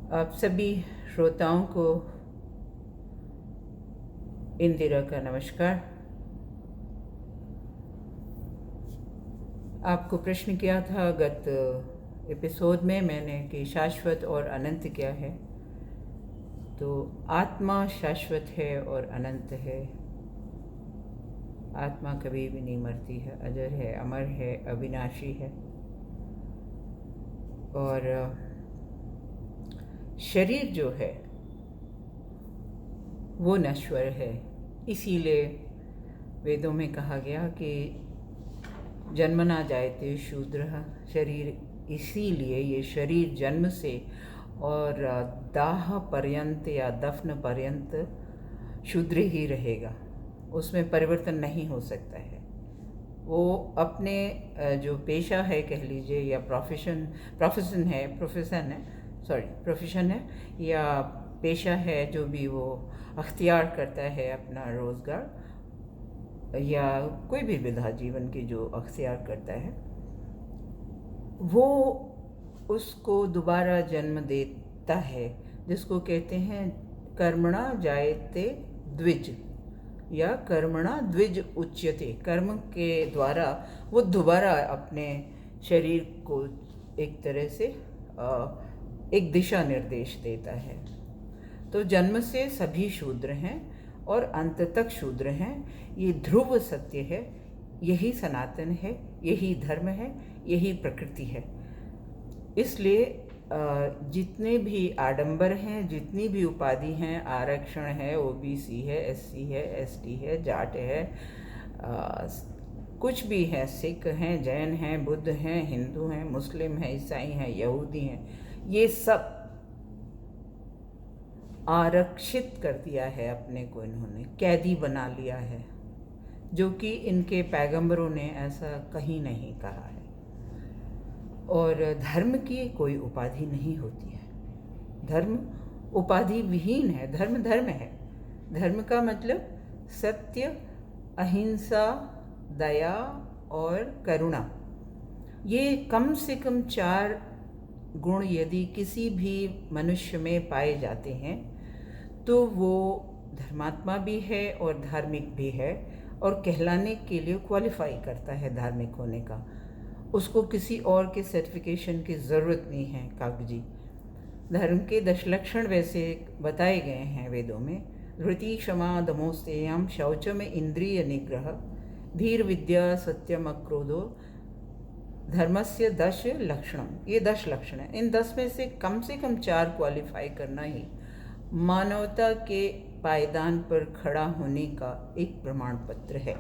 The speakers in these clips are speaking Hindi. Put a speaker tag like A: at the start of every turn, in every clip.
A: आप सभी श्रोताओं को इंदिरा का नमस्कार। आपको प्रश्न किया था गत एपिसोड में मैंने कि शाश्वत और अनंत क्या है। तो आत्मा शाश्वत है और अनंत है। आत्मा कभी भी नहीं मरती है, अजर है, अमर है, अविनाशी है। और शरीर जो है वो नश्वर है। इसीलिए वेदों में कहा गया कि जन्मना जायते शूद्रः, शरीर इसीलिए ये शरीर जन्म से और दाह पर्यंत या दफन पर्यंत शूद्र ही रहेगा, उसमें परिवर्तन नहीं हो सकता है। वो अपने जो पेशा है कह लीजिए या प्रोफेशन है या पेशा है, जो भी वो अख्तियार करता है अपना रोज़गार या कोई भी विधा जीवन की जो अख्तियार करता है, वो उसको दोबारा जन्म देता है, जिसको कहते हैं कर्मणा जायते द्विज या कर्मणा द्विज उच्यते। कर्म के द्वारा वो दोबारा अपने शरीर को एक तरह से एक दिशा निर्देश देता है। तो जन्म से सभी शूद्र हैं और अंत तक शूद्र हैं। ये ध्रुव सत्य है, यही सनातन है, यही धर्म है, यही प्रकृति है। इसलिए जितने भी आडंबर हैं, जितनी भी उपाधि हैं, आरक्षण है, ओबीसी है, एससी है, एसटी है, जाट है, कुछ भी है, सिख हैं, जैन हैं, बुद्ध हैं, हिंदू हैं, मुस्लिम हैं, ईसाई हैं, यहूदी हैं, ये सब आरक्षित कर दिया है अपने को, इन्होंने कैदी बना लिया है, जो कि इनके पैगंबरों ने ऐसा कहीं नहीं कहा है। और धर्म की कोई उपाधि नहीं होती है, धर्म उपाधि विहीन है। धर्म धर्म है। धर्म का मतलब सत्य, अहिंसा, दया और करुणा। ये कम से कम 4 गुण यदि किसी भी मनुष्य में पाए जाते हैं तो वो धर्मात्मा भी है और धार्मिक भी है, और कहलाने के लिए क्वालिफाई करता है धार्मिक होने का। उसको किसी और के सर्टिफिकेशन की ज़रूरत नहीं है कागजी। धर्म के 10 लक्षण वैसे बताए गए हैं वेदों में। धृति, क्षमा, दमोस्तेयम, शौचम, इंद्रिय निग्रह, धीर, विद्या, सत्यम, अक्रोधो, धर्मस्य 10 लक्षणम। ये 10 लक्षण हैं। इन 10 में से कम 4 क्वालिफाई करना ही मानवता के पायदान पर खड़ा होने का एक प्रमाण पत्र है।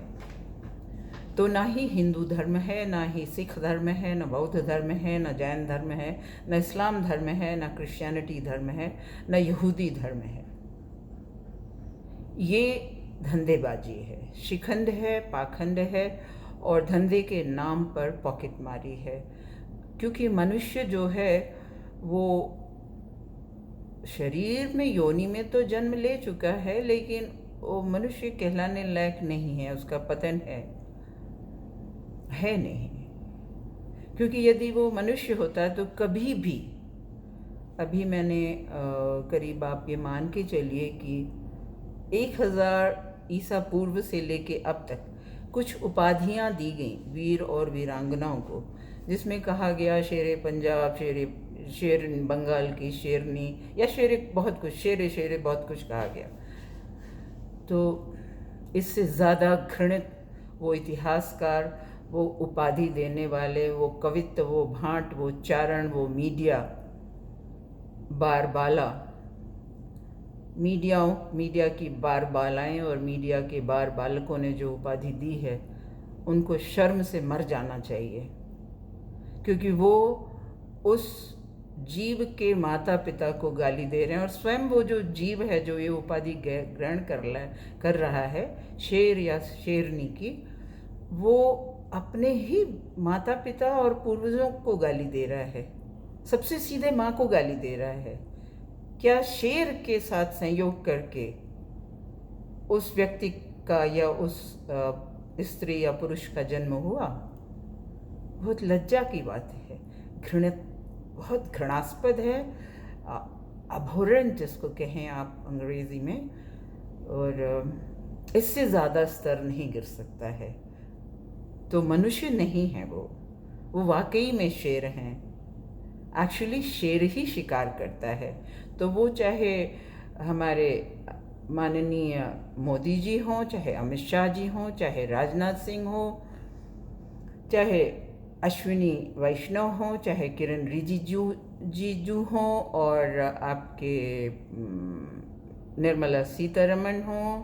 A: तो ना ही हिंदू धर्म है, ना ही सिख धर्म है, न बौद्ध धर्म है, न जैन धर्म है, न इस्लाम धर्म है, न क्रिश्चियनिटी धर्म है, न यहूदी धर्म है। ये धंधेबाजी है, शिखंड है, पाखंड है और धंधे के नाम पर पॉकेटमारी है। क्योंकि मनुष्य जो है वो शरीर में, योनि में तो जन्म ले चुका है, लेकिन वो मनुष्य कहलाने लायक नहीं है, उसका पतन है नहीं। क्योंकि यदि वो मनुष्य होता तो कभी भी, अभी मैंने करीब आप ये मान के चलिए कि 1000 ईसा पूर्व से लेके अब तक कुछ उपाधियां दी गई वीर और वीरांगनाओं को, जिसमें कहा गया शेरे पंजाब, शेर बंगाल की शेरनी, या शेरे बहुत कुछ, शेरे बहुत कुछ कहा गया। तो इससे ज़्यादा घृणित वो इतिहासकार, वो उपाधि देने वाले, वो कवित्व, वो भाट, वो चारण, वो मीडिया बारबाला, मीडिया की बारबालाएं और मीडिया के बार बालकों ने जो उपाधि दी है, उनको शर्म से मर जाना चाहिए। क्योंकि वो उस जीव के माता पिता को गाली दे रहे हैं, और स्वयं वो जो जीव है जो ये उपाधि ग्रहण कर रहा है, शेर या शेरनी की, वो अपने ही माता पिता और पूर्वजों को गाली दे रहा है, सबसे सीधे माँ को गाली दे रहा है। क्या शेर के साथ संयोग करके उस व्यक्ति का या उस स्त्री या पुरुष का जन्म हुआ? बहुत लज्जा की बात है, घृणित, बहुत घृणास्पद है। अभोरेंट जिसको कहें आप अंग्रेज़ी में, और इससे ज़्यादा स्तर नहीं गिर सकता है। तो मनुष्य नहीं है वो वाकई में शेर हैं। एक्चुअली शेर ही शिकार करता है। तो वो चाहे हमारे माननीय मोदी जी हों, चाहे अमित शाह जी हों, चाहे राजनाथ सिंह हो, चाहे अश्विनी वैष्णव हों, चाहे किरण रिजिजू हों, और आपके निर्मला सीतारमण हों,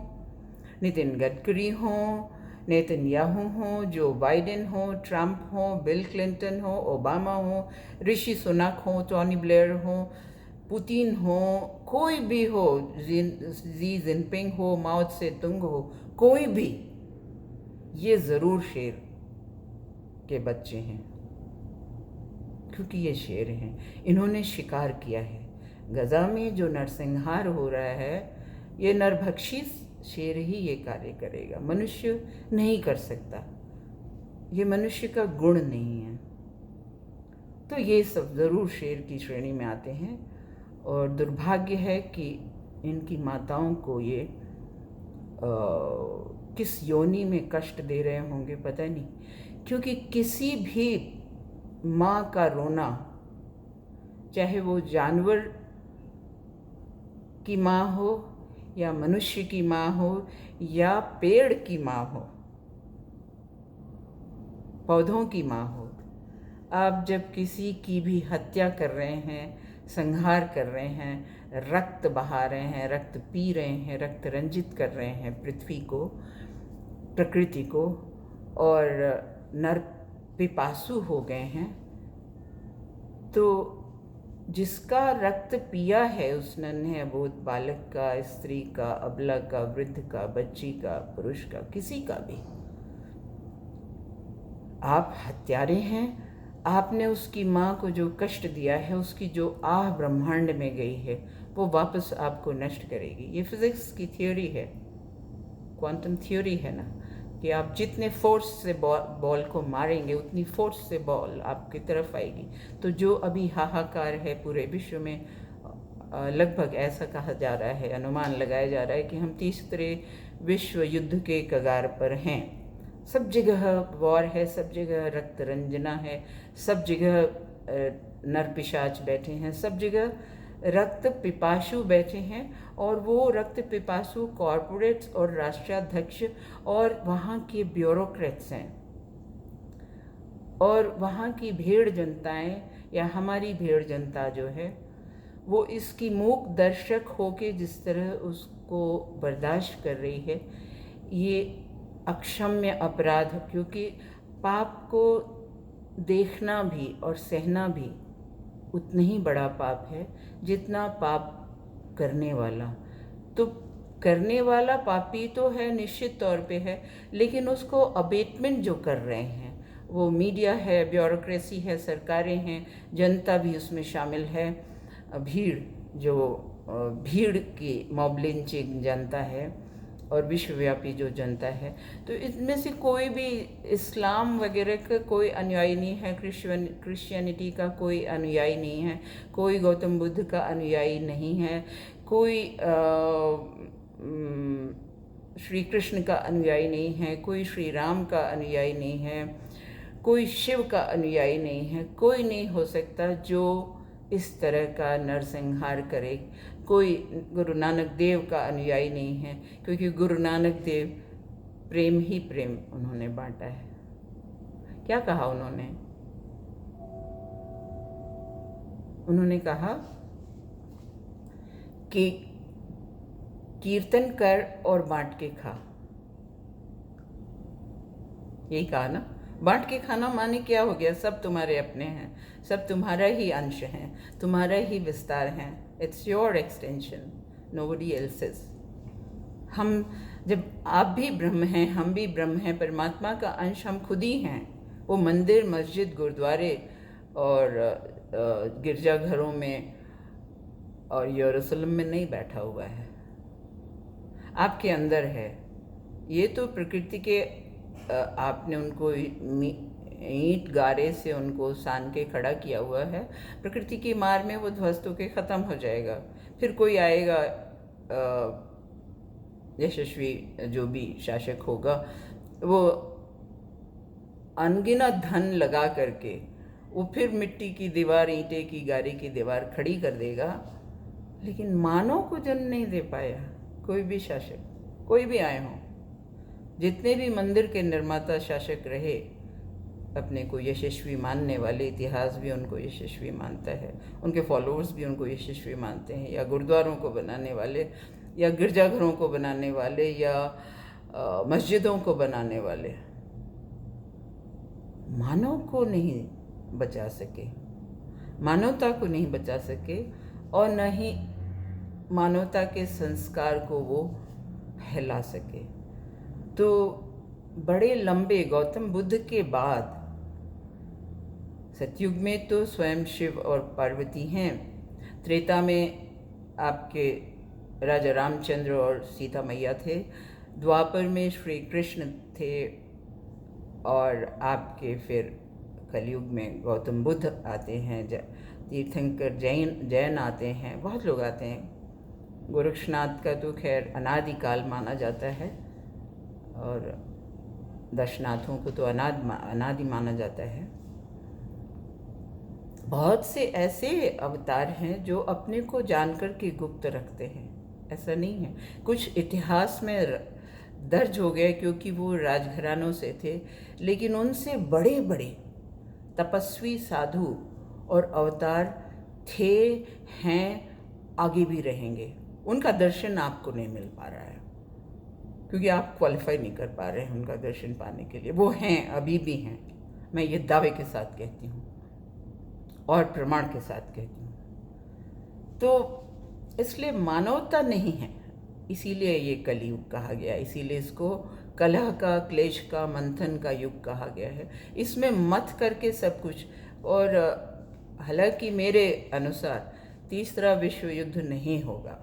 A: नितिन गडकरी हों, नेतन्याहू हों, जो बाइडेन हों, ट्रंप हों, बिल क्लिंटन हो, ओबामा हो, ऋषि सुनक हो, टोनी ब्लेयर हो, पुतिन हो, कोई भी हो, जी जिनपिंग हो, माओ से तुंग हो, कोई भी, ये ज़रूर शेर के बच्चे हैं, क्योंकि ये शेर हैं। इन्होंने शिकार किया है। गजा में जो नरसंहार हो रहा है, ये नरभक्षी शेर ही ये कार्य करेगा, मनुष्य नहीं कर सकता। ये मनुष्य का गुण नहीं है। तो ये सब ज़रूर शेर की श्रेणी में आते हैं, और दुर्भाग्य है कि इनकी माताओं को ये किस योनि में कष्ट दे रहे होंगे पता नहीं, क्योंकि किसी भी माँ का रोना, चाहे वो जानवर की माँ हो, या मनुष्य की माँ हो, या पेड़ की माँ हो, पौधों की माँ हो, आप जब किसी की भी हत्या कर रहे हैं, संहार कर रहे हैं, रक्त बहा रहे हैं, रक्त पी रहे हैं, रक्त रंजित कर रहे हैं पृथ्वी को, प्रकृति को, और नर पिपासु हो गए हैं, तो जिसका रक्त पिया है उस नन्हे अबोध बालक का, स्त्री का, अबला का, वृद्ध का, बच्ची का, पुरुष का, किसी का भी, आप हत्यारे हैं। आपने उसकी माँ को जो कष्ट दिया है, उसकी जो आह ब्रह्मांड में गई है, वो वापस आपको नष्ट करेगी। ये फिजिक्स की थ्योरी है, क्वांटम थ्योरी है ना, कि आप जितने फोर्स से बॉल को मारेंगे, उतनी फोर्स से बॉल आपकी तरफ आएगी। तो जो अभी हाहाकार है पूरे विश्व में, लगभग ऐसा कहा जा रहा है, अनुमान लगाया जा रहा है कि हम तीसरे विश्व युद्ध के कगार पर हैं। सब जगह वॉर है, सब जगह रक्त रंजना है, सब जगह नरपिशाच बैठे हैं, सब जगह रक्त पिपासु बैठे हैं, और वो रक्त पिपासु कॉरपोरेट्स और राष्ट्राध्यक्ष और वहाँ के ब्यूरोक्रेट्स हैं, और वहाँ की भीड़ जनताएं, या हमारी भीड़ जनता जो है, वो इसकी मूक दर्शक होके जिस तरह उसको बर्दाश्त कर रही है, ये अक्षम्य अपराध। क्योंकि पाप को देखना भी और सहना भी उतना ही बड़ा पाप है जितना पाप करने वाला। तो करने वाला पापी तो है, निश्चित तौर पे है, लेकिन उसको अबेटमेंट जो कर रहे हैं, वो मीडिया है, ब्यूरोक्रेसी है, सरकारें हैं, जनता भी उसमें शामिल है, भीड़ जो भीड़ की मॉब लिंचिंग जनता है, और विश्वव्यापी जो जनता है। तो इसमें से कोई भी इस्लाम वगैरह का कोई अनुयायी नहीं है, क्रिश्चियनिटी का कोई अनुयायी नहीं है, कोई गौतम बुद्ध का अनुयायी नहीं है, कोई श्री कृष्ण का अनुयायी नहीं है, कोई श्री राम का अनुयायी नहीं है, कोई शिव का अनुयायी नहीं है। कोई नहीं हो सकता जो इस तरह का नरसंहार करे। कोई गुरु नानक देव का अनुयायी नहीं है, क्योंकि गुरु नानक देव प्रेम ही प्रेम उन्होंने बांटा है। क्या कहा उन्होंने? उन्होंने कहा कि कीर्तन कर और बांट के खा। यही कहा ना, बांट के खाना माने क्या हो गया? सब तुम्हारे अपने हैं, सब तुम्हारा ही अंश हैं, तुम्हारा ही विस्तार हैं। It's your extension, nobody else's. हम जब आप भी ब्रह्म हैं, हम भी ब्रह्म हैं, परमात्मा का अंश हम खुद ही हैं। वो मंदिर, मस्जिद, गुरुद्वारे और गिरजाघरों में और यरूशलेम में नहीं बैठा हुआ है, आपके अंदर है। ये तो प्रकृति के आपने उनको ईंट गारे से उनको सान के खड़ा किया हुआ है। प्रकृति की मार में वो ध्वस्त होकर ख़त्म हो जाएगा। फिर कोई आएगा, यशस्वी जो भी शासक होगा, वो अनगिनत धन लगा करके वो फिर मिट्टी की दीवार, ईंटे की गारे की दीवार खड़ी कर देगा, लेकिन मानव को जन्म नहीं दे पाया कोई भी शासक, कोई भी आए हों। जितने भी मंदिर के निर्माता शासक रहे, अपने को यशस्वी मानने वाले, इतिहास भी उनको यशस्वी मानता है, उनके फॉलोअर्स भी उनको यशस्वी मानते हैं, या गुरुद्वारों को बनाने वाले, या गिरजाघरों को बनाने वाले, या मस्जिदों को बनाने वाले, मानव को नहीं बचा सके, मानवता को नहीं बचा सके, और न ही मानवता के संस्कार को वो फैला सके। तो बड़े लंबे, गौतम बुद्ध के बाद सतयुग में तो स्वयं शिव और पार्वती हैं, त्रेता में आपके राजा रामचंद्र और सीता मैया थे, द्वापर में श्री कृष्ण थे, और आपके फिर कलयुग में गौतम बुद्ध आते हैं, तीर्थंकर जैन आते हैं, बहुत लोग आते हैं। गोरक्षनाथ का तो खैर अनादिकाल माना जाता है, और दशनाथों को तो अनादि माना जाता है। बहुत से ऐसे अवतार हैं जो अपने को जानकर के गुप्त रखते हैं, ऐसा नहीं है। कुछ इतिहास में दर्ज हो गए क्योंकि वो राजघरानों से थे, लेकिन उनसे बड़े बड़े तपस्वी साधु और अवतार थे, हैं, आगे भी रहेंगे। उनका दर्शन आपको नहीं मिल पा रहा है क्योंकि आप क्वालिफाई नहीं कर पा रहे हैं उनका दर्शन पाने के लिए। वो हैं, अभी भी हैं, मैं ये दावे के साथ कहती हूँ और प्रमाण के साथ कहती हूँ। तो इसलिए मानवता नहीं है, इसीलिए ये कलयुग कहा गया, इसीलिए इसको कलह का, क्लेश का, मंथन का युग कहा गया है। इसमें मत करके सब कुछ, और हालांकि मेरे अनुसार तीसरा विश्व युद्ध नहीं होगा,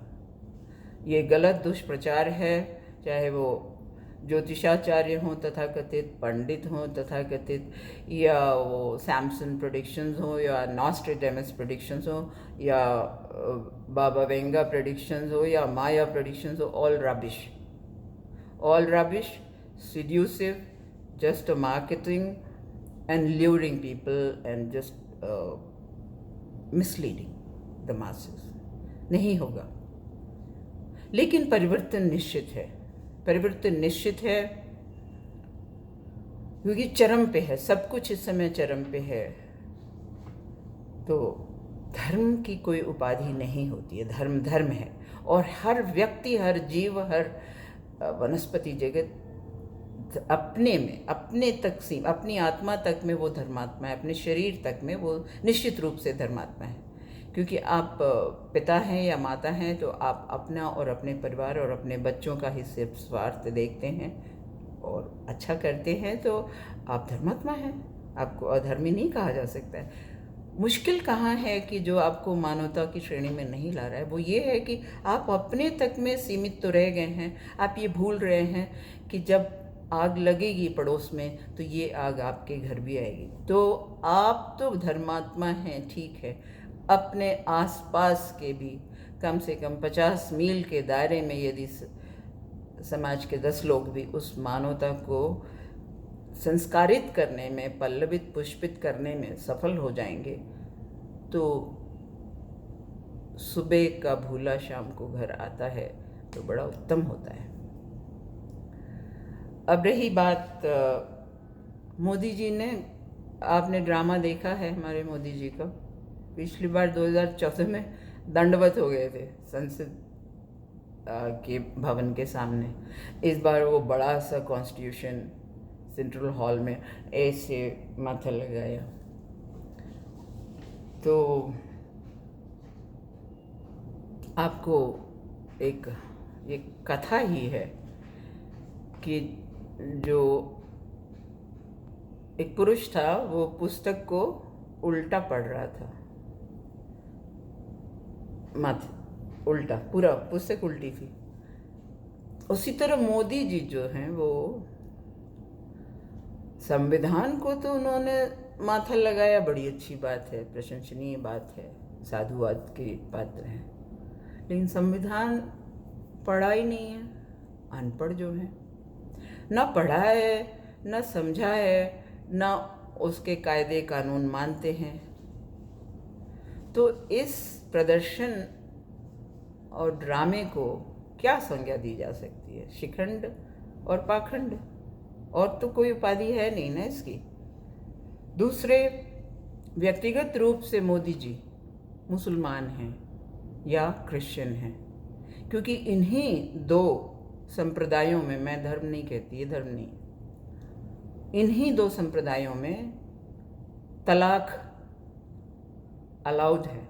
A: ये गलत दुष्प्रचार है। चाहे वो ज्योतिषाचार्य हों, तथाकथित पंडित हों, तथाकथित, या वो सैमसन प्रेडिक्शंस हो, या नॉस्ट्रेडेमस प्रेडिक्शंस हो, या बाबा वेंगा प्रेडिक्शंस हो, या माया प्रेडिक्शंस हो, all rubbish, seductive, just a marketing and luring people and just misleading the masses। नहीं होगा, लेकिन परिवर्तन निश्चित है, परिवर्तन निश्चित है, क्योंकि चरम पे है सब कुछ, इस समय चरम पे है। तो धर्म की कोई उपाधि नहीं होती है, धर्म धर्म है, और हर व्यक्ति, हर जीव, हर वनस्पति जगत अपने में, अपने तक सीम, अपनी आत्मा तक में वो धर्मात्मा है, अपने शरीर तक में वो निश्चित रूप से धर्मात्मा है। क्योंकि आप पिता हैं या माता हैं तो आप अपना और अपने परिवार और अपने बच्चों का ही सिर्फ स्वार्थ देखते हैं और अच्छा करते हैं, तो आप धर्मात्मा हैं, आपको अधर्मी नहीं कहा जा सकता है। मुश्किल कहाँ है कि जो आपको मानवता की श्रेणी में नहीं ला रहा है, वो ये है कि आप अपने तक में सीमित तो रह गए हैं। आप ये भूल रहे हैं कि जब आग लगेगी पड़ोस में तो ये आग आपके घर भी आएगी। तो आप तो धर्मात्मा हैं, ठीक है, अपने आसपास के भी कम से कम 50 मील के दायरे में यदि समाज के 10 लोग भी उस मानवता को संस्कारित करने में, पल्लवित पुष्पित करने में सफल हो जाएंगे, तो सुबह का भूला शाम को घर आता है तो बड़ा उत्तम होता है। अब रही बात मोदी जी ने, आपने ड्रामा देखा है हमारे मोदी जी का। पिछली बार 2014 में दंडवत हो गए थे संसद के भवन के सामने, इस बार वो बड़ा सा कॉन्स्टिट्यूशन सेंट्रल हॉल में ऐसे माथा लगाया। तो आपको एक कथा ही है कि जो एक पुरुष था, वो पुस्तक को उल्टा पढ़ रहा था, उल्टा, पूरा पुस्तक उल्टी थी। उसी तरह मोदी जी जो हैं वो संविधान को तो उन्होंने माथा लगाया, बड़ी अच्छी बात है, प्रशंसनीय बात है, साधुवाद के पात्र हैं। लेकिन संविधान पढ़ा ही नहीं है, अनपढ़ जो है, ना पढ़ा है, ना समझा है, ना उसके कायदे कानून मानते हैं। तो इस प्रदर्शन और ड्रामे को क्या संज्ञा दी जा सकती है? शिखंड और पाखंड, और तो कोई उपाधि है नहीं ना इसकी। दूसरे, व्यक्तिगत रूप से मोदी जी मुसलमान हैं या क्रिश्चियन हैं, क्योंकि इन्हीं दो संप्रदायों में, मैं धर्म नहीं कहती, ये धर्म नहीं, इन्हीं दो संप्रदायों में तलाक अलाउड है।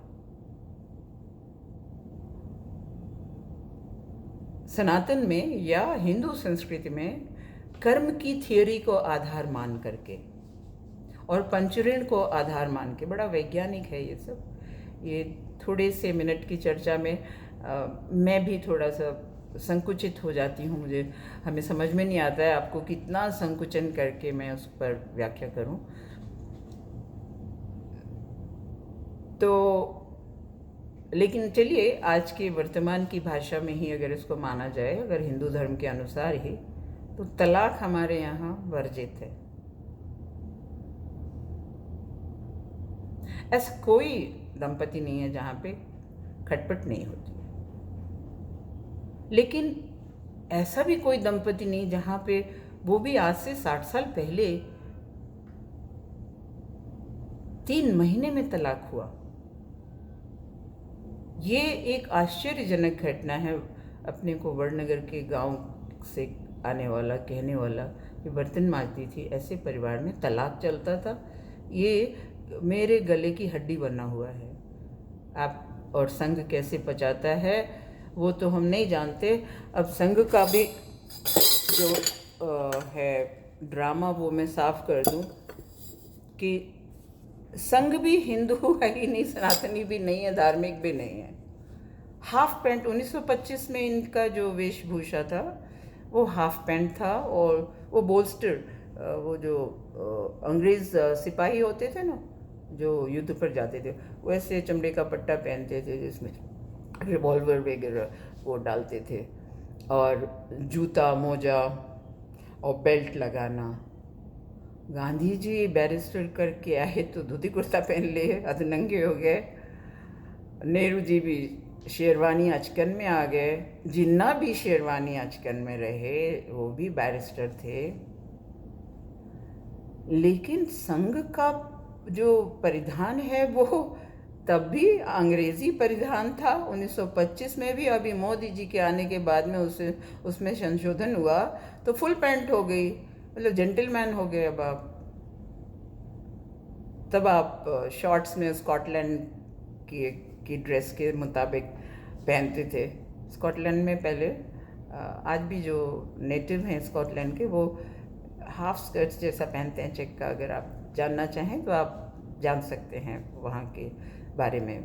A: सनातन में या हिंदू संस्कृति में कर्म की थियोरी को आधार मान करके और पंचऋण को आधार मान के, बड़ा वैज्ञानिक है ये सब। ये थोड़े से मिनट की चर्चा में मैं भी थोड़ा सा संकुचित हो जाती हूँ, मुझे हमें समझ में नहीं आता है आपको कितना संकुचन करके मैं उस पर व्याख्या करूँ। तो लेकिन चलिए, आज के वर्तमान की भाषा में ही अगर इसको माना जाए, अगर हिंदू धर्म के अनुसार ही, तो तलाक हमारे यहाँ वर्जित है। ऐसा कोई दंपति नहीं है जहाँ पे खटपट नहीं होती है, लेकिन ऐसा भी कोई दंपति नहीं जहाँ पे, वो भी आज से 60 साल पहले, 3 महीने में तलाक हुआ। ये एक आश्चर्यजनक घटना है। अपने को वड़नगर के गांव से आने वाला, कहने वाला कि बर्तन मांजती थी, ऐसे परिवार में तलाक चलता था। ये मेरे गले की हड्डी बना हुआ है। आप, और संघ कैसे पचाता है वो तो हम नहीं जानते। अब संघ का भी जो है ड्रामा, वो मैं साफ कर दूं कि संघ भी हिंदू है ही नहीं, सनातनी भी नहीं है, धार्मिक भी नहीं है। हाफ पैंट, 1925 में इनका जो वेशभूषा था वो हाफ पैंट था, और वो बोल्स्टर, वो जो अंग्रेज सिपाही होते थे ना, जो युद्ध पर जाते थे, वैसे चमड़े का पट्टा पहनते थे जिसमें रिवॉल्वर वगैरह वो डालते थे, और जूता मोजा और बेल्ट लगाना। गांधी जी बैरिस्टर करके आए तो धोती कुर्ता पहन लिए, अधनंगे हो गए। नेहरू जी भी शेरवानी अचकन में आ गए। जिन्ना भी शेरवानी अचकन में रहे वो भी बैरिस्टर थे। लेकिन संघ का जो परिधान है वो तब भी अंग्रेजी परिधान था 1925 में भी। अभी मोदी जी के आने के बाद में उसमें संशोधन हुआ तो फुल पैंट हो गई, मतलब जेंटलमैन हो गए। अब आप, तब आप शॉर्ट्स में स्कॉटलैंड की ड्रेस के मुताबिक पहनते थे। स्कॉटलैंड में पहले, आज भी जो नेटिव हैं स्कॉटलैंड के, वो हाफ स्कर्ट्स जैसा पहनते हैं, चेक का। अगर आप जानना चाहें तो आप जान सकते हैं वहाँ के बारे में,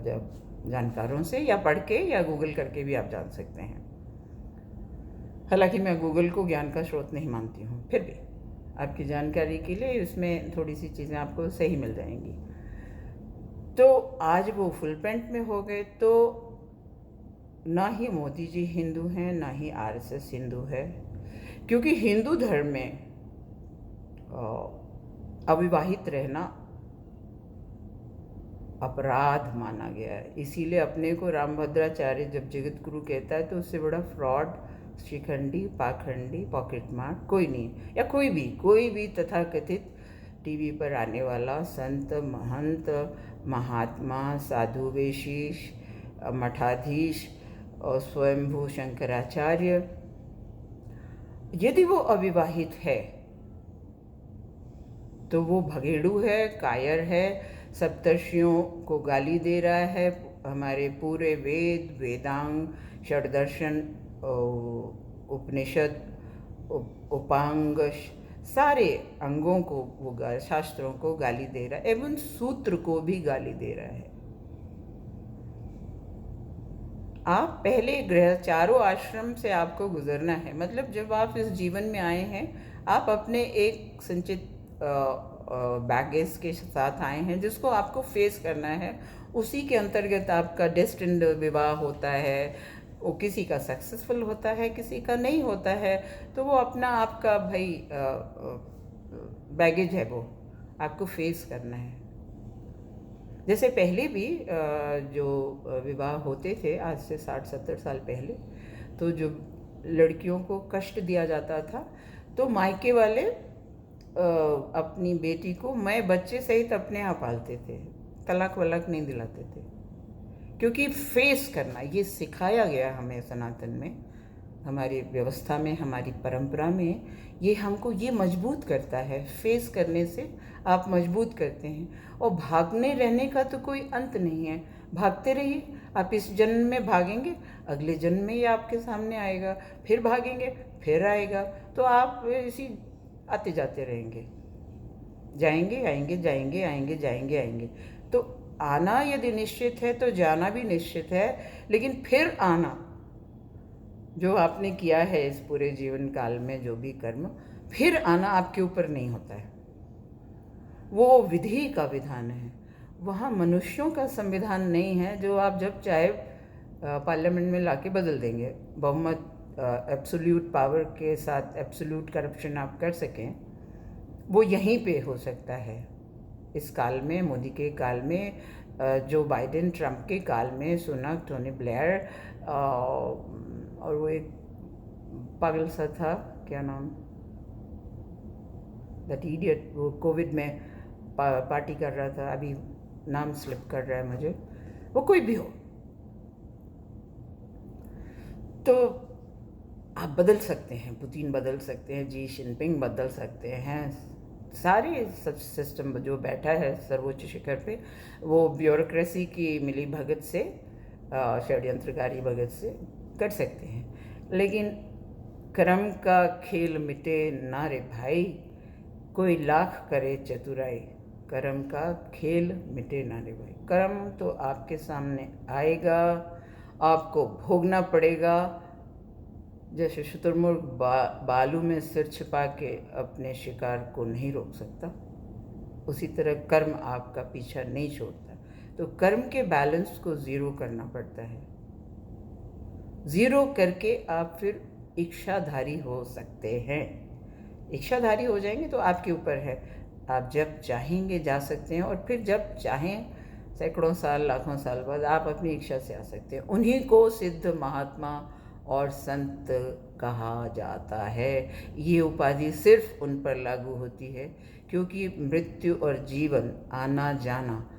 A: जब जानकारों से, या पढ़ के या गूगल करके भी आप जान सकते हैं। हालांकि मैं गूगल को ज्ञान का स्रोत नहीं मानती हूँ, फिर भी आपकी जानकारी के लिए उसमें थोड़ी सी चीज़ें आपको सही मिल जाएंगी। तो आज वो फुल पैंट में हो गए। तो ना ही मोदी जी हिंदू हैं, ना ही आरएसएस हिंदू है, क्योंकि हिंदू धर्म में अविवाहित रहना अपराध माना गया है। इसीलिए अपने को रामभद्राचार्य जब जगत गुरु कहता है तो उससे बड़ा फ्रॉड, शिखंडी, पाखंडी, पॉकेट मार कोई नहीं, या कोई भी तथाकथित टीवी पर आने वाला संत, महंत, महात्मा, साधु, वेशीश, मठाधीश और स्वयंभू शंकराचार्य, यदि वो अविवाहित है तो वो भगेड़ू है, कायर है, सप्तर्षियों को गाली दे रहा है, हमारे पूरे वेद, वेदांग, षड्दर्शन, उपनिषद, उपांग, सारे अंगों को वो शास्त्रों को गाली दे रहा है, एवं सूत्र को भी गाली दे रहा है। आप पहले चारों आश्रम से आपको गुजरना है। मतलब जब आप इस जीवन में आए हैं, आप अपने एक संचित बैगेज के साथ आए हैं जिसको आपको फेस करना है। उसी के अंतर्गत आपका डेस्टिन्ड विवाह होता है, वो किसी का सक्सेसफुल होता है, किसी का नहीं होता है। तो वो अपना आपका भाई बैगेज है, वो आपको फेस करना है। जैसे पहले भी जो विवाह होते थे आज से 60-70 साल पहले, तो जो लड़कियों को कष्ट दिया जाता था तो मायके वाले अपनी बेटी को मैं बच्चे सहित अपने यहाँ पालते थे, तलाक वलाक नहीं दिलाते थे, क्योंकि फेस करना ये सिखाया गया हमें सनातन में, हमारी व्यवस्था में, हमारी परंपरा में। ये हमको ये मजबूत करता है, फेस करने से आप मजबूत करते हैं। और भागने रहने का तो कोई अंत नहीं है, भागते रहिए। आप इस जन्म में भागेंगे, अगले जन्म में ये आपके सामने आएगा, फिर भागेंगे, फिर आएगा। तो आप इसी आते जाते रहेंगे, जाएंगे आएंगे, जाएंगे आएंगे, जाएंगे आएंगे। तो आना यदि निश्चित है तो जाना भी निश्चित है, लेकिन फिर आना, जो आपने किया है इस पूरे जीवन काल में जो भी कर्म, फिर आना आपके ऊपर नहीं होता है, वो विधि का विधान है। वहाँ मनुष्यों का संविधान नहीं है जो आप जब चाहे पार्लियामेंट में लाके बदल देंगे। बहुमत, एब्सोल्यूट पावर के साथ एब्सोल्यूट करप्शन आप कर सकें, वो यहीं पे हो सकता है। इस काल में, मोदी के काल में, जो बाइडेन ट्रंप के काल में, सुनक, टोनी ब्लेयर, और वो एक पागल सा था, क्या नाम, दैट इडियट, वो कोविड में पार्टी कर रहा था, अभी नाम स्लिप कर रहा है मुझे, वो कोई भी हो, तो आप बदल सकते हैं। पुतिन बदल सकते हैं, जी जिनपिंग बदल सकते हैं, सारे सिस्टम जो बैठा है सर्वोच्च शिखर पे, वो ब्यूरोक्रेसी की मिली भगत से, षड्यंत्रकारी भगत से कर सकते हैं। लेकिन कर्म का खेल मिटे ना रे भाई, कोई लाख करे चतुराई, कर्म का खेल मिटे ना रे भाई। कर्म तो आपके सामने आएगा, आपको भोगना पड़ेगा। जैसे शुतुरमुर्ग बालू में सिर छिपा के अपने शिकार को नहीं रोक सकता, उसी तरह कर्म आपका पीछा नहीं छोड़ता। तो कर्म के बैलेंस को ज़ीरो करना पड़ता है। ज़ीरो करके आप फिर इच्छाधारी हो सकते हैं। इच्छाधारी हो जाएंगे तो आपके ऊपर है, आप जब चाहेंगे जा सकते हैं, और फिर जब चाहें सैकड़ों साल, लाखों साल बाद आप अपनी इच्छा से आ सकते हैं। उन्हीं को सिद्ध, महात्मा और संत कहा जाता है। ये उपाधि सिर्फ उन पर लागू होती है क्योंकि मृत्यु और जीवन, आना जाना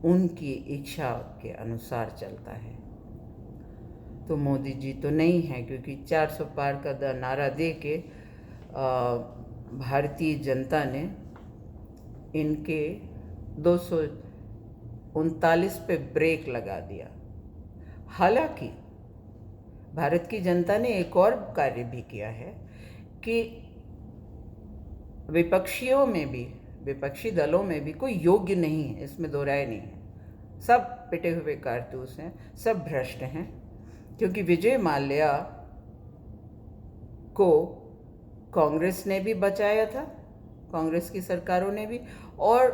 A: उनकी इच्छा के अनुसार चलता है। तो मोदी जी तो नहीं है, क्योंकि 400 पार का नारा दे के भारतीय जनता ने इनके 239 पे ब्रेक लगा दिया। हालांकि भारत की जनता ने एक और कार्य भी किया है कि विपक्षियों में भी, विपक्षी दलों में भी कोई योग्य नहीं है, इसमें दो राय नहीं है। सब पिटे हुए कारतूस हैं, सब भ्रष्ट हैं। क्योंकि विजय माल्या को कांग्रेस ने भी बचाया था, कांग्रेस की सरकारों ने भी, और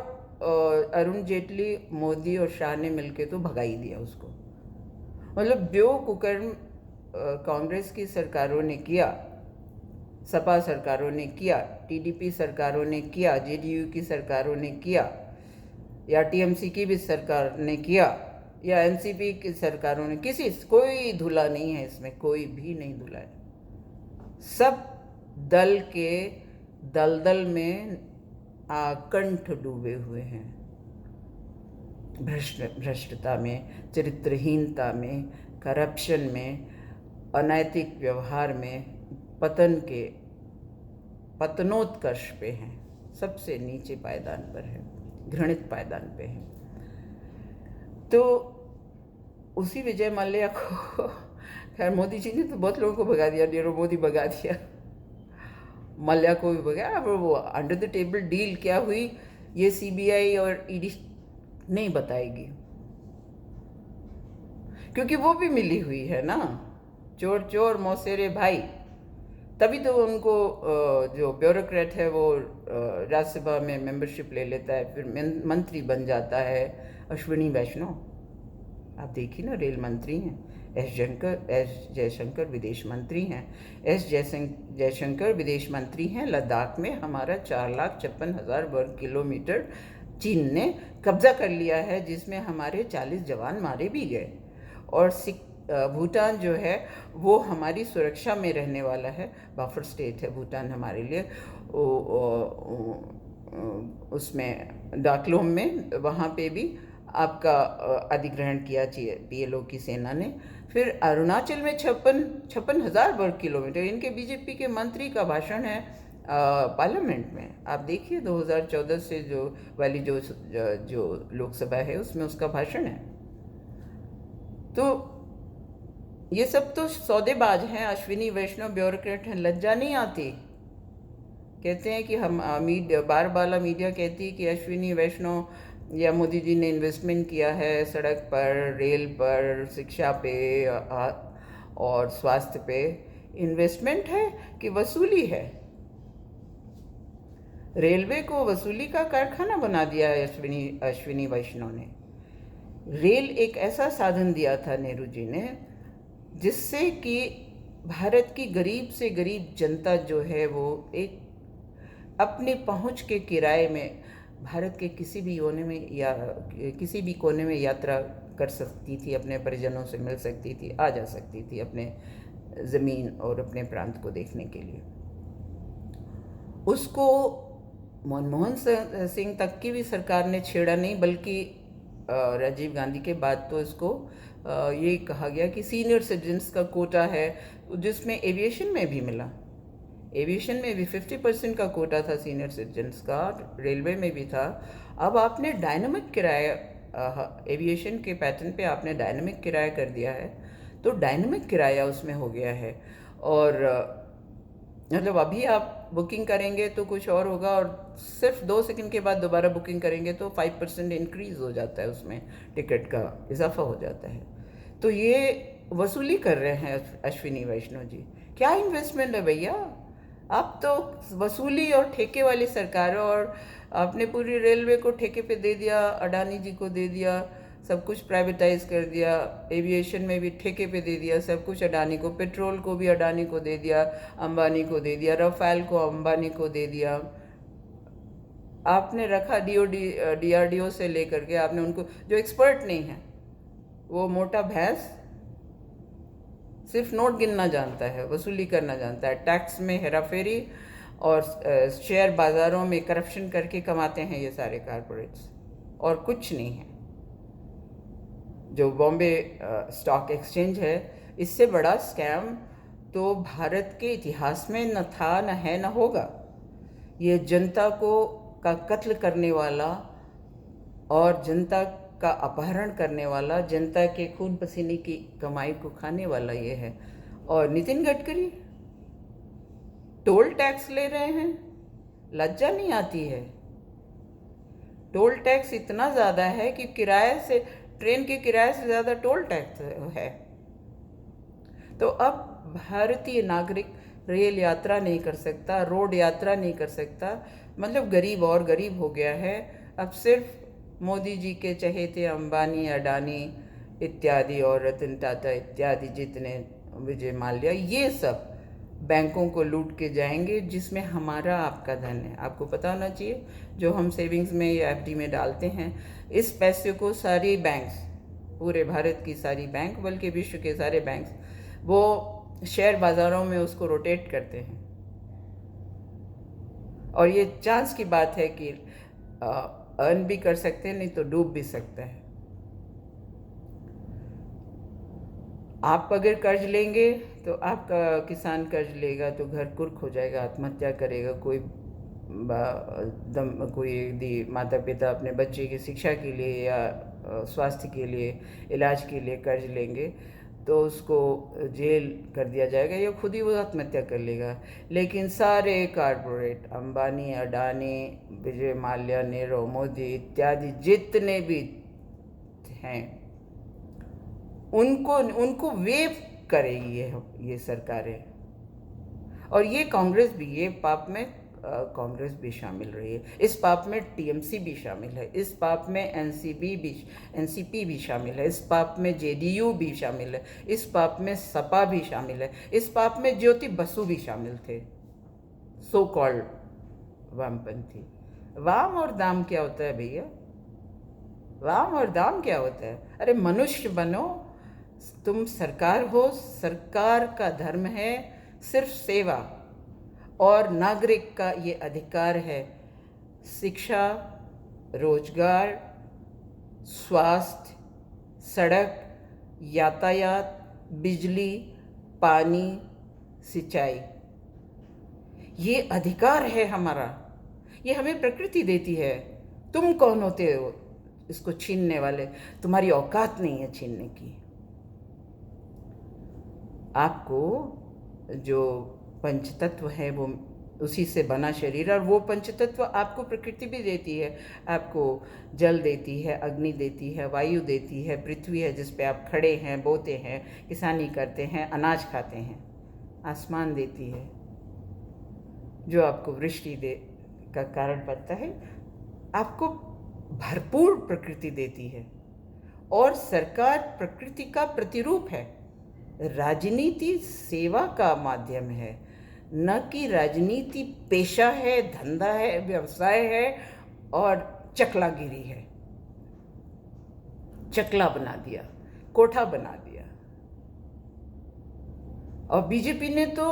A: अरुण जेटली, मोदी और शाह ने मिलके तो भगा ही दिया उसको। मतलब जो कुकर्म कांग्रेस की सरकारों ने किया, सपा सरकारों ने किया, टीडीपी सरकारों ने किया, जेडीयू की सरकारों ने किया, या टीएमसी की भी सरकार ने किया, या एनसीपी की सरकारों ने, कोई धुला नहीं है इसमें, कोई भी नहीं धुला है। सब दल के दलदल में कंठ डूबे हुए हैं, भ्रष्टता में, चरित्रहीनता में, करप्शन में, अनैतिक व्यवहार में, पतनोत्कर्ष पे हैं, सबसे नीचे पायदान पर है, घृणित पायदान पे है। तो उसी विजय माल्या को, खैर मोदी जी ने तो बहुत लोगों को भगा दिया, नीरव मोदी भगा दिया, माल्या को भी भगाया। अब वो अंडर द टेबल डील क्या हुई ये सीबीआई और ईडी नहीं बताएगी, क्योंकि वो भी मिली हुई है ना, चोर चोर मौसेरे भाई। तभी तो उनको जो ब्यूरोक्रेट है वो राज्यसभा में मेंबरशिप ले लेता है, फिर मंत्री बन जाता है। अश्विनी वैष्णव, आप देखिए ना, रेल मंत्री हैं। एस जयशंकर विदेश मंत्री हैं। जयशंकर विदेश मंत्री हैं। लद्दाख में हमारा 4,56,000 वर्ग किलोमीटर चीन ने कब्जा कर लिया है, जिसमें हमारे 40 जवान मारे भी गए। और भूटान जो है वो हमारी सुरक्षा में रहने वाला है। बफर स्टेट है भूटान हमारे लिए। उसमें डाकलोम में वहाँ पे भी आपका अधिग्रहण किया PLO की सेना ने। फिर अरुणाचल में 56,000 वर्ग किलोमीटर। इनके बीजेपी के मंत्री का भाषण है पार्लियामेंट में। आप देखिए 2014 से जो वाली जो लोकसभा है उसमें उसका भाषण है। तो ये सब तो सौदेबाज हैं। अश्विनी वैष्णव ब्यूरोक्रेट हैं। लज्जा नहीं आती। कहते हैं कि हम बार बाला मीडिया कहती है कि अश्विनी वैष्णव या मोदी जी ने इन्वेस्टमेंट किया है सड़क पर, रेल पर, शिक्षा पे और स्वास्थ्य पे। इन्वेस्टमेंट है कि वसूली है? रेलवे को वसूली का कारखाना बना दिया है अश्विनी वैष्णव ने। रेल एक ऐसा साधन दिया था नेहरू जी ने, जिससे कि भारत की गरीब से गरीब जनता जो है वो एक अपनी पहुंच के किराए में भारत के किसी भी कोने में या किसी भी कोने में यात्रा कर सकती थी, अपने परिजनों से मिल सकती थी, आ जा सकती थी अपने ज़मीन और अपने प्रांत को देखने के लिए। उसको मनमोहन सिंह तक की भी सरकार ने छेड़ा नहीं, बल्कि राजीव गांधी के बाद तो इसको ये कहा गया कि सीनियर सिटीजन्स का कोटा है, जिसमें एविएशन में भी मिला। एविएशन में भी 50% का कोटा था सीनियर सिटीजन्स का, रेलवे में भी था। अब आपने डायनामिक किराया, एविएशन के पैटर्न पे आपने डायनामिक किराया कर दिया है, तो डायनामिक किराया उसमें हो गया है। और मतलब अभी आप बुकिंग करेंगे तो कुछ और होगा, और सिर्फ 2 सेकंड के बाद दोबारा बुकिंग करेंगे तो 5% इंक्रीज़ हो जाता है, उसमें टिकट का इजाफा हो जाता है। तो ये वसूली कर रहे हैं अश्विनी वैष्णव जी। क्या इन्वेस्टमेंट है भैया? आप तो वसूली और ठेके वाली सरकार है, और आपने पूरी रेलवे को ठेके पे दे दिया, अडानी जी को दे दिया, सब कुछ प्राइवेटाइज कर दिया। एविएशन में भी ठेके पे दे दिया सब कुछ अडानी को, पेट्रोल को भी अडानी को दे दिया, अंबानी को दे दिया, राफेल को अंबानी को दे दिया। आपने रखा DRDO से लेकर के, आपने उनको, जो एक्सपर्ट नहीं है, वो मोटा भैंस सिर्फ नोट गिनना जानता है, वसूली करना जानता है, टैक्स में हेराफेरी और शेयर बाज़ारों में करप्शन करके कमाते हैं ये सारे कारपोरेट्स, और कुछ नहीं है। जो बॉम्बे स्टॉक एक्सचेंज है, इससे बड़ा स्कैम तो भारत के इतिहास में न था, न है, न होगा। ये जनता का कत्ल करने वाला और जनता का अपहरण करने वाला, जनता के खून पसीने की कमाई को खाने वाला ये है। और नितिन गडकरी टोल टैक्स ले रहे हैं, लज्जा नहीं आती है? टोल टैक्स इतना ज़्यादा है कि किराए से, ट्रेन के किराए से ज़्यादा टोल टैक्स है। तो अब भारतीय नागरिक रेल यात्रा नहीं कर सकता, रोड यात्रा नहीं कर सकता, मतलब गरीब और गरीब हो गया है। अब सिर्फ मोदी जी के चहेते अंबानी, अडानी इत्यादि और रतन टाटा इत्यादि जितने, विजय माल्या, ये सब बैंकों को लूट के जाएंगे, जिसमें हमारा आपका धन है। आपको पता होना चाहिए, जो हम सेविंग्स में या FD में डालते हैं, इस पैसे को सारी बैंक्स, पूरे भारत की सारी बैंक, बल्कि विश्व के सारे बैंक्स, वो शेयर बाज़ारों में उसको रोटेट करते हैं। और ये चांस की बात है कि अर्न भी कर सकते हैं, नहीं तो डूब भी सकता है। आप अगर कर्ज लेंगे तो आपका किसान कर्ज लेगा तो घर कुर्क हो जाएगा, आत्महत्या करेगा। कोई माता पिता अपने बच्चे की शिक्षा के लिए या स्वास्थ्य के लिए, इलाज के लिए कर्ज लेंगे तो उसको जेल कर दिया जाएगा या खुद ही वो आत्महत्या कर लेगा। लेकिन सारे कारपोरेट, अंबानी, अडानी, विजय माल्या, नीरव मोदी इत्यादि जितने भी हैं, उनको वेव करेगी ये सरकारें। और ये कांग्रेस भी, ये पाप में कांग्रेस भी शामिल रही है, इस पाप में टीएमसी भी शामिल है, इस पाप में एनसीपी भी शामिल है, इस पाप में जेडीयू भी शामिल है, इस पाप में सपा भी शामिल है, इस पाप में ज्योति बसु भी शामिल थे, सो कॉल्ड वामपंथी। वाम और दाम क्या होता है भैया? वाम और दाम क्या होता है? अरे मनुष्य बनो, तुम सरकार हो, सरकार का धर्म है सिर्फ सेवा, और नागरिक का ये अधिकार है शिक्षा, रोजगार, स्वास्थ्य, सड़क, यातायात, बिजली, पानी, सिंचाई। ये अधिकार है हमारा, ये हमें प्रकृति देती है। तुम कौन होते हो इसको छीनने वाले? तुम्हारी औकात नहीं है छीनने की। आपको जो पंचतत्व है वो उसी से बना शरीर, और वो पंचतत्व आपको प्रकृति भी देती है। आपको जल देती है, अग्नि देती है, वायु देती है, पृथ्वी है जिस पे आप खड़े हैं, बोते हैं, किसानी करते हैं, अनाज खाते हैं। आसमान देती है जो आपको वृष्टि दे का कारण बनता है। आपको भरपूर प्रकृति देती है, और सरकार प्रकृति का प्रतिरूप है। राजनीति सेवा का माध्यम है, न कि राजनीति पेशा है, धंधा है, व्यवसाय है और चकलागिरी है। चकला बना दिया, कोठा बना दिया। और बीजेपी ने तो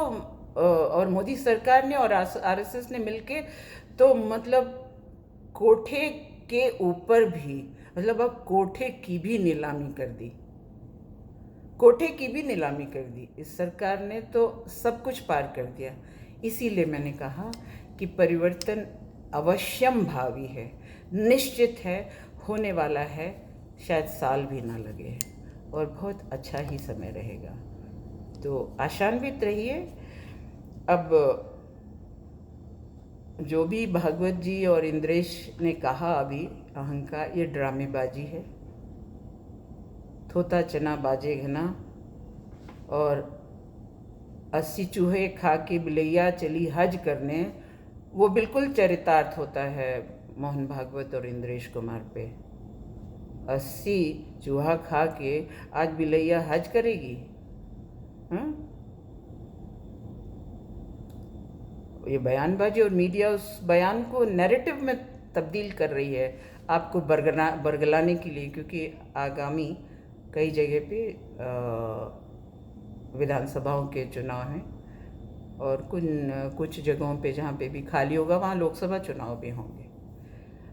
A: और मोदी सरकार ने और आरएसएस ने मिलके तो मतलब कोठे के ऊपर भी, मतलब अब कोठे की भी नीलामी कर दी, कोठे की भी नीलामी कर दी। इस सरकार ने तो सब कुछ पार कर दिया। इसीलिए मैंने कहा कि परिवर्तन अवश्यम भावी है, निश्चित है, होने वाला है, शायद साल भी ना लगे और बहुत अच्छा ही समय रहेगा। तो आशान्वित रहिए। अब जो भी भागवत जी और इंद्रेश ने कहा अभी, अहंकार, ये ड्रामेबाजी है। थोता चना बाजे घना, और 80 चूहे खा के बिलैया चली हज करने, वो बिल्कुल चरितार्थ होता है मोहन भागवत और इंद्रेश कुमार पे। 80 चूहा खा के आज बिलैया हज करेगी? हाँ, ये बयानबाजी, और मीडिया उस बयान को नैरेटिव में तब्दील कर रही है आपको बरगलाने के लिए, क्योंकि आगामी कई जगह पे विधानसभाओं के चुनाव हैं, और कुछ जगहों पे जहाँ पे भी खाली होगा वहाँ लोकसभा चुनाव भी होंगे।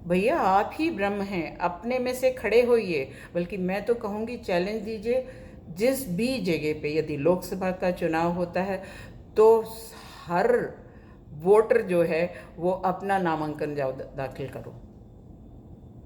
A: भैया आप ही ब्रह्म हैं, अपने में से खड़े होइए। बल्कि मैं तो कहूँगी चैलेंज दीजिए, जिस भी जगह पे यदि लोकसभा का चुनाव होता है तो हर वोटर जो है वो अपना नामांकन जाओ दाखिल करो।